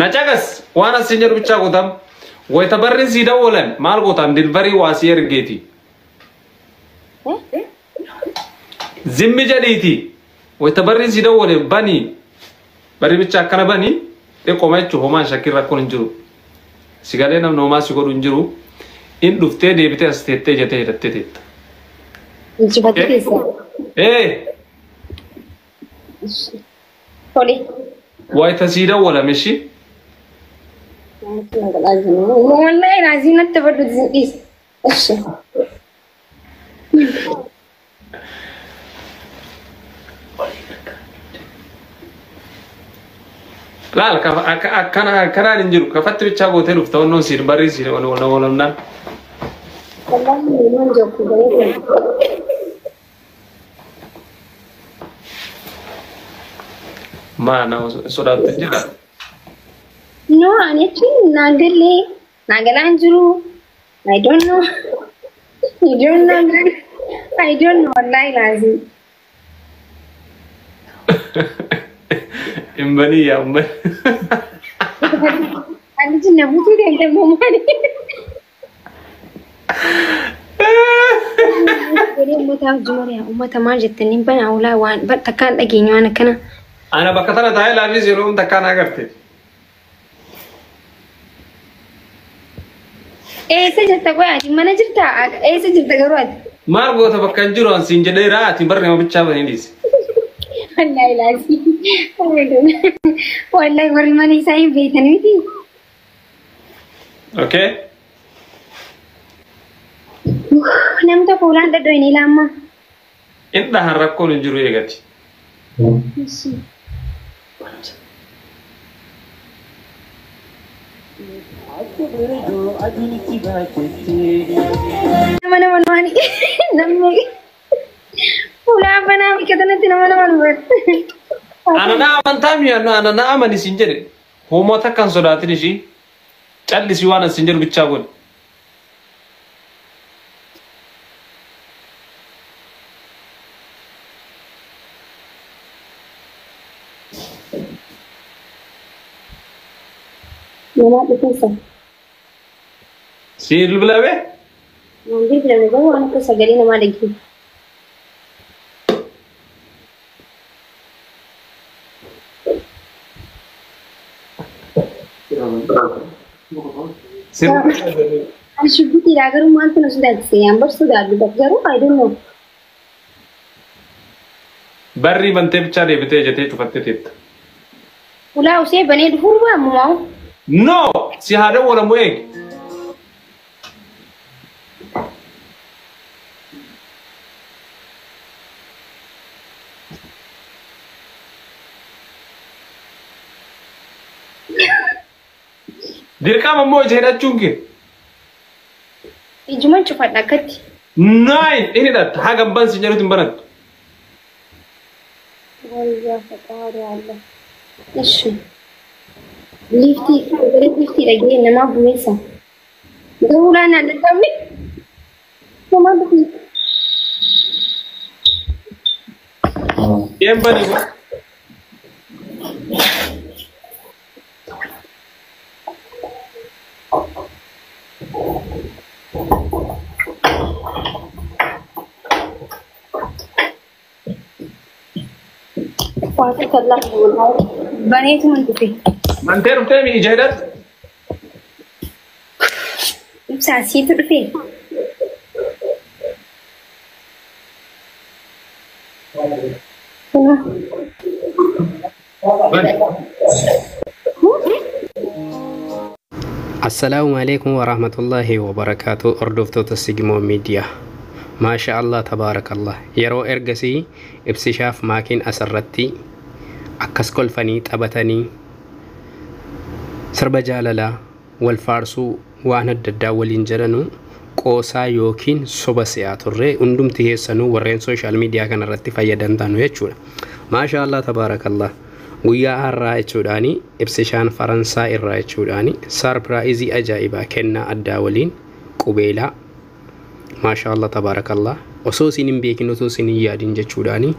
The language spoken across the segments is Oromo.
نجاكس وانا سنجر بيتشا قدام ويتبرن سيدا ولن مال قدام دلبري واسير جيتي زم جديتي ويتبرن سيدا ولن بني بري بيتشا كنا بني إقوم يجوا هما شكل ركون نجرو سيجارين أم نوما سيقولون نجرو إن دفتة دي بتأ استيتة جتة رتة إيه Sorry. واي تسيدا ولا مشي؟ والله لازم نتبرد زين إيش؟ لا كنا ننجرو كفت بيتشا قوتي لفتة ونو سير بري سير ولا نان والله من جوك بريء ما أنا سودا تجدا No, أنا تين ناقلي ناقل أنجرو I don't know you don't know I don't know والله لازم إمبني يا أمي أنا جنبي تري أنت بوماني بري متى جمرة ومتى ما جتني بنا ولا وان بتكان أجيني أنا كنا أنا بكتر تاي لافي زيرو تكان أقرتي إيه سجلت قوي ما نجرت إيه سجلت قروات ما أرجو تبكان جرو أن سينجدي رات بري ما بتشابه هنديس والله لازم والله بري ما نساي بيتني دي أوكي نمت فلان تدويني لما إنت هركون جرو يجتي mana mani namni pula bana kitana tina mana man أنا نعم تامي أنا نعم أني سينجر هو ما تكان صداتي شيء تعلي سوانا سينجر بتشاول mana betul سير بلاوي nanti bilang bahwa anak kesagari nama lagi سير I should be tiragar month no sudah sih ambar sudah ada garu I don't know بري بنتي بتشاري بتيجي جتي تفتتت pula usia bani dulu ba mau نو سي هذا ولا مويك Dirqama moo jedhachuun kee ijuman cufat nakati nine ini dat hagam ban sinjarutin banat ya fatari Allah ish lifti lagi nama bumisa bulan ada kami nama bumi yang bani ko Kuasa kerja bulan bani itu mantuti manterum temi ijadat sasi itu deh السلام عليكم ورحمة الله وبركاته أردفتو تسجمو ميديا ما شاء الله تبارك الله يرو إرقسي ابسشاف ماكين أسرتي أكس كل فني تبتني سرب جاللا والفارسو وانا الدداولين جرنو قوسا يوكين صبسيات الرئي اندم تهيسانو ورين سوشال ميديا كان رتي فايدان تانو يچونا ما شاء الله تبارك الله ويا الرأي چوداني ابسشان فرنسا الرأي چوداني ساربرايزي أجائبا كنا الداولين قبيلا ما شاء الله تبارك الله وسوسين بيكين وسوسين يادين جچوداني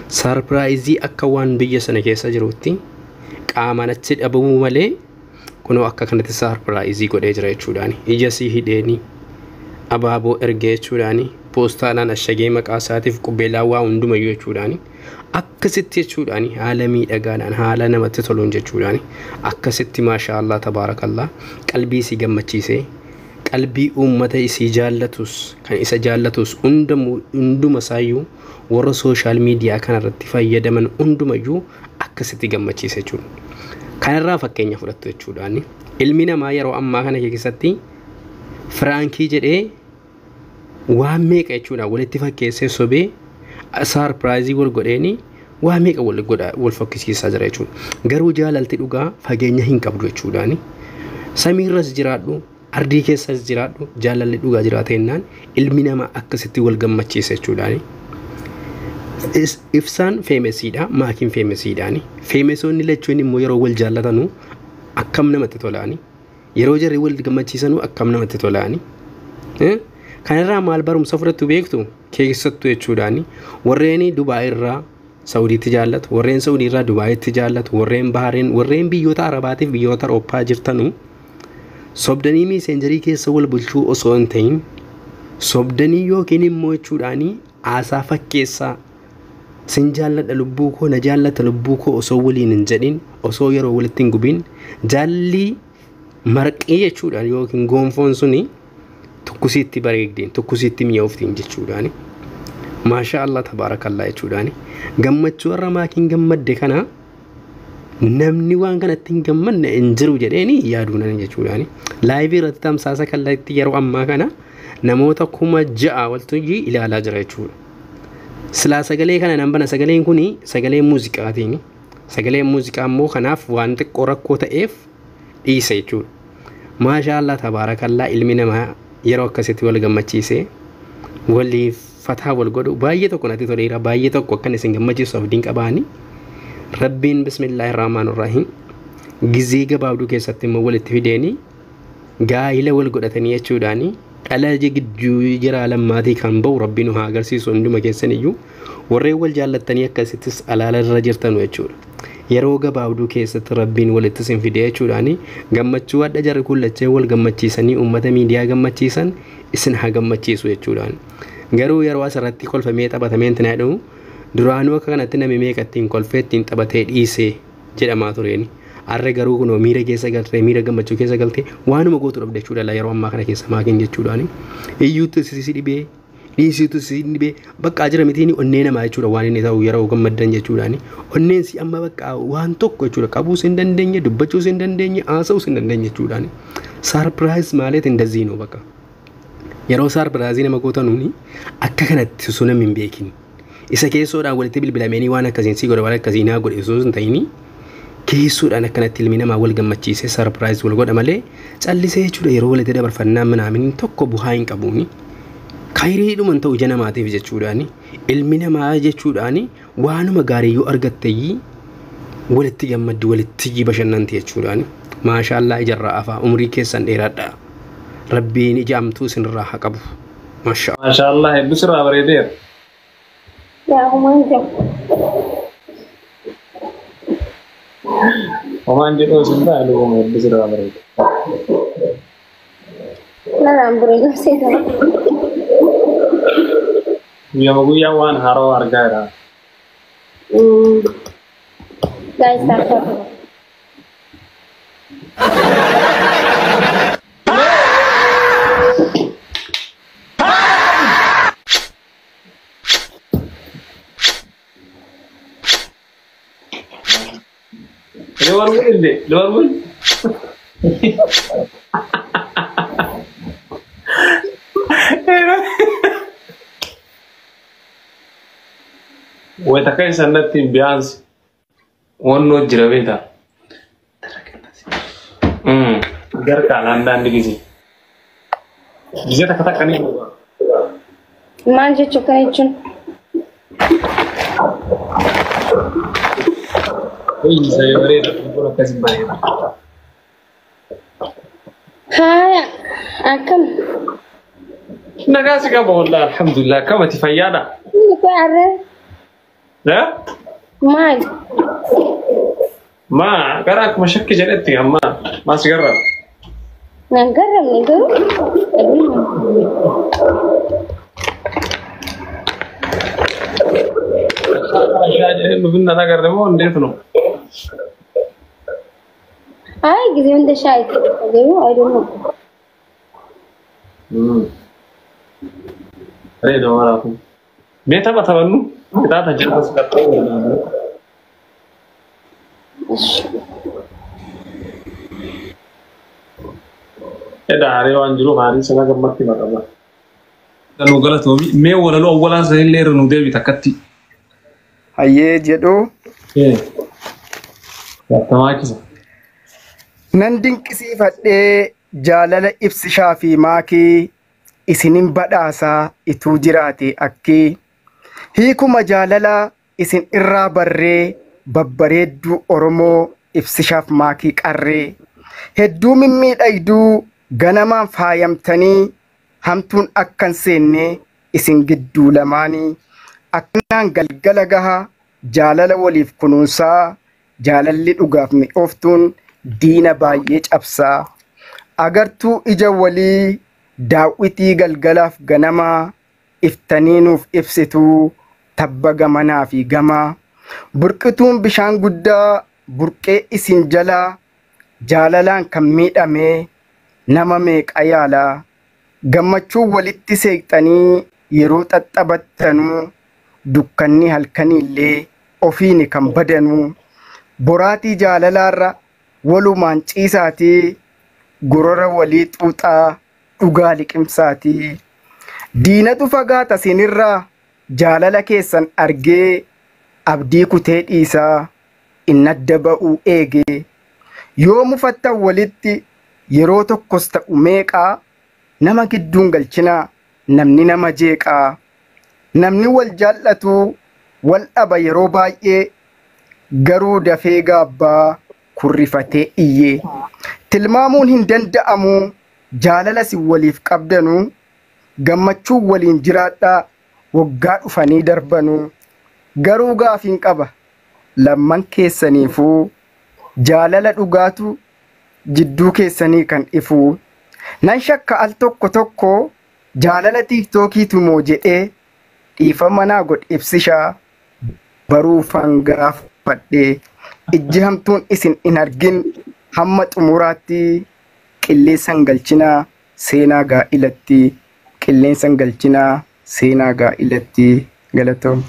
ساربرايزي أكوان بيجا سنة كيسا جروتي قامانت سيد أبو ممالي kunoo akka kanatti sarpiraayizii godhee jira jechuudhaani ija sii hidheeni abaaboo ergee jechuudhaani poostaadhaan ashagee maqaa isaatiif qubeelaa waa hundumayyuu jechuudhaani akkasitti jechuudhaani haala miidhagaadhaan haala namatti toluun jechuudhaani akkasitti maashaallah tabaarakallah qalbii si gammachiisee qalbii uummata isii jaallatus kan isa jaallatus hunduma isaayyuu warra sooshaal miidiyaa kanarratti fayyadaman hundumayyuu akkasitti gammachiise jechuudha. Kanarraa fakkeenya fudhattu jechuudhaani ilmi namaa yeroo ammaa kana keessatti firaankii jedhee waan meeqa jechuudha walitti fakkeessee sobee sarpiraayizii wal godheeni waan meeqa wal fakkisiisaa jira jechuudha. Garuu jaalalti dhugaa fageenya hin qabdu jechuudhaani samiirras jiraadhu ardii keessas jiraadhu jaalalli dhugaa jiraatennaan ilmi namaa akkasitti wal gammachiise jechuudhaani. Ifsaan feemesiidha maakiin feemesiidhaani feemesoonni lachuun immoo yeroo wal jaallatanu akkam namatti tolaani yeroo jarri wal gammachiisanu akkam namatti tolaani kanarraa maal barumsa fudhattu beektu keessattuu jechuudhaani warreen Dubaay irraa Saudiitti jaallatu warreen Saudii irraa Dubaayitti jaallatu warreen Bahareen warreen biyyoota Arabaatiif biyyoota Awurooppaa jirtanu sobdanii miiseenjarii keessa wal bulchuu osoo hin ta'in sobdanii yookiin immoo jechuudhaani aasaa fakkeessaa sin jaalladha lubbuu koo na jaallata lubbuu koo osoo waliin hin jedhin osoo yeroo walitti hin gubin jaalli marqii jechuudhaan yookiin goonfoon suni tukkusiitti bareegdeen tukkusiitti mi'ooftiin jechuudhaani maashaallah tabaarakallah jechuudhaani gammachuu warra maakiin gammadde kana namni waan kanatti hin gammanne hin jiru jedheeni yaaduunan jechuudhaani laayivii irratti tamsaasa kallattii yeroo ammaa kana namoota 6,000 waltajjii ilaalaa jira jechuudha. Silaa sagalee kana nambana sagaleen kuni sagalee muuziqaatiin sagalee muuziqaa immoo kanaaf waan xiqqoo rakkoo ta'eef dhiise jechuudha. Maashaallah tabaarakallah ilmi namaa yeroo akkasitti wal gammachiisee waliif fataa wal godhu baay'ee tokko natti toleera baay'ee tokko akkan isin gammachiisu abdiin qabaani rabbiin bismillahir rahmaanir rahiim gizee gabaabduu keessatti immoo walitti fideeni gaa'ila wal godhatanii jechuudhaani dhala gidduu jira lammaatii kan ba'u rabbiin haa agarsiisu hunduma keessaniyyuu warreen wal jaallattanii akkasittis alaala irra jirtan jechuudha. Yeroo gabaabduu keessatti rabbiin walitti sin fidee jechuudhaani gammachuu adda jarri kullachee wal gammachiisanii uummata miidiyaa gammachiisan isin haa gammachiisu jechuudhaani. Garuu yeroo asirratti kolfamee taphatamee intina jedhamu duraanuu akka kanatti namni meeqa ittiin kolfee ittiin taphatee dhiisee jedhamaa tureeni. Arre garuu kunoo miira keessa galtee miira gammachuu keessa galtee waanuma gootu dhabde jechuudha yeroo ammaa kana keessa maakiin jechuudhaani. Iyyuutu si dhibee dhiisitu si dhibee bakka jira mitiin onnee namaa jechuudha waan inni ta'u yeroo gammaddan jechuudhaani. Onneen si amma bakka waan tokko jechuudha qabuus hin dandeenye dubbachuus hin dandeenye haasa'uus hin dandeenye jechuudhaani. Sarpiraayiz maaliif እንደዚህ ነው በቃ yeroo sarpiraayizii nama gootanuuni akka kanatti sunam hin beekin. Isa keessoodhaan walitti bilbilameenii waan akkasiin si godhe waan akkasiin haa godhe osoo hin ta'ini keessoodhaan akkanatti ilmi namaa wal gammachiisee sarpiraayiz wal godha malee callisee jechuudha yeroo walitti dabarfannaa minaamin tokko bu'aa hin qabuuni. Khayriidhuman ta'u ija namaatiif jechuudhaani ilmi namaa jechuudhaani waanuma gaarii yoo argatteeyyii walitti gammaddi walitti bashannanti jechuudhaani maashaallah ijarraa afaa umrii keessan dheeraadha. Rabbiin ijaamtuu sinirraa haa qabu. Maashaallah hedduu bareedeera. Yaa humanja. Omaan jedhoo sin baalu kuma hedduu sirraa bareede. Nanaan bareedu seeta. Guyyaa waan haroo argaa jira. Guys, that's luar mul deh, luar mul. Wah tak kayak sana tim bias, ono jeraweta. Agar kanan dan di sini. Bisa tak katakan ini. Manja cukai cun. Ini saya beri aku kasih bayar. Hai, akam. Nagasi kamu Allah, alhamdulillah. Kamu tifayada. Ini kau ada? Ya? Mai. Ma, karena aku masih kerja itu ya ma. masih garang. Nagaram nih tuh. Aja mungkin nana garang mau ndek tuh. Ay, gitu udah shy. I don't know. Ada dong aku. Meta apa tahu kita ada jelas sekarang. Ada hari wanjuru hari sana gambar ti mata ba. Dan ugala to me wala lo wala sai leer nu debi takatti. Hayyee jedhu Ya tamaki. nan dinqisiifadhee jaalala ibsishaa fi maakii isinin badhaasaa ituu jiraate akkii hiikuma jaalala isin irraa barree babbareedduu Oromoo ibsishaaf maakii qarree hedduu mimmiidhayduu ganamaan faayamtanii hamtuun akkan seenne isin gidduu lamaanii akkanaan galgala gaha jaalala waliif kunuunsaa jaalalli dhugaaf mi'ooftuun diina baay'ee cabsaa agartuu ija walii daawwitii galgalaaf ganamaa iftanii nuuf ibsituu tabba gamanaa fi gamaa burqituun bishaan guddaa burqee isin jalaa jaalalaan kan miidhamee nama meeqa yaalaa gammachuu walitti seeqxanii yeroo xaxxabattanuu dukkanni halkaniillee ofiini kan badanuu boraatii jaalalaarra walumaan ciisaatii gorora walii xuuxaa dhugaa liqimsaatii diinatu fagaata sinirraa jaalala keessan argee abdii kutee dhiisaa inni adda ba'uu eegee yoo mufattan walitti yeroo tokkos ta'u meeqaa nama gidduun galchinaa namni nama jeeqaa namni wal jaallatu wal dhaba yeroo baay'ee garuu dafee gaabbaa kurrifatee iyyee tilmaamuun hin danda'amu jaalala si waliif qabdanuu gammachuu waliin jiraadhaa waggaa dhufanii darbanuu garuu gaafiin qaba lamman keessaniifuu jaalala dhugaatu jidduu keessanii kan ifuu nan shakka al tokko tokko jaalala tiiktookiitu moo jedhee dhiifama naa godh ibsishaa baruufan gaafadhee ijji hamtuun isin in argin hamma xumuraatti qilleensan galchinaa seenaa gaa'ilatti qilleensan galchinaa seenaa gaa'ilatti galatoom.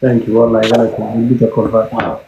Thank you wallahi galatoom.